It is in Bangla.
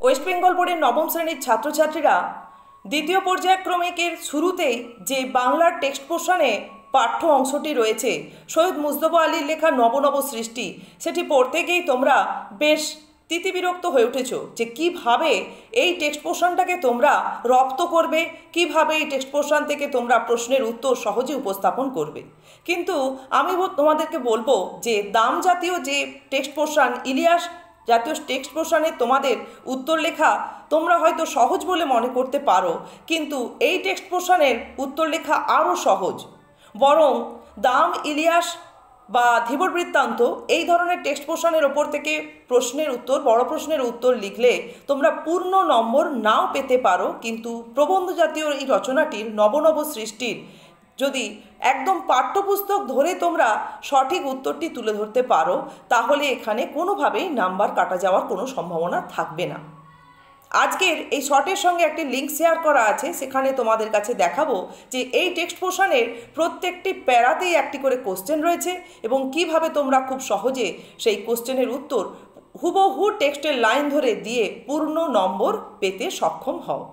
ওয়েস্ট বেঙ্গল বোর্ডের নবম শ্রেণীর ছাত্রছাত্রীরা দ্বিতীয় পর্যায়ক্রমিকের শুরুতেই যে বাংলার টেক্সট পোর্শনে পাঠ্য অংশটি রয়েছে সৈয়দ মুজতবা আলীর লেখা নব নব সৃষ্টি, সেটি পড়তে গিয়েই তোমরা বেশ তিতিবিরক্ত হয়ে উঠেছ যে কিভাবে এই টেক্সট পোর্শনটাকে তোমরা রপ্ত করবে, কিভাবে এই টেক্সট পোর্শন থেকে তোমরা প্রশ্নের উত্তর সহজে উপস্থাপন করবে। কিন্তু আমি তোমাদেরকে বলবো যে দাম জাতীয় যে টেক্সট পোর্শন, ইলিয়াস জাতীয় টেক্সট পোর্শনে তোমাদের উত্তর লেখা তোমরা হয়তো সহজ বলে মনে করতে পারো, কিন্তু এই টেক্সট পোর্শনের উত্তর লেখা আরও সহজ। বরং দাম, ইলিয়াস বা ধীবর বৃত্তান্ত এই ধরনের টেক্সট পোর্শনের ওপর থেকে প্রশ্নের উত্তর, বড় প্রশ্নের উত্তর লিখলে তোমরা পূর্ণ নম্বর নাও পেতে পারো, কিন্তু প্রবন্ধ জাতীয় এই রচনাটির নবনব সৃষ্টির যদি একদম পাঠ্যপুস্তক ধরে তোমরা সঠিক উত্তরটি তুলে ধরতে পারো তাহলে এখানে কোনোভাবেই নাম্বার কাটা যাওয়ার কোনো সম্ভাবনা থাকবে না। আজকের এই শর্টের সঙ্গে একটি লিঙ্ক শেয়ার করা আছে, সেখানে তোমাদের কাছে দেখাবো যে এই টেক্সট পোর্শনের প্রত্যেকটি প্যারাতেই একটি করে কোশ্চেন রয়েছে এবং কিভাবে তোমরা খুব সহজে সেই কোশ্চেনের উত্তর হুবহু টেক্সটের লাইন ধরে দিয়ে পূর্ণ নম্বর পেতে সক্ষম হও।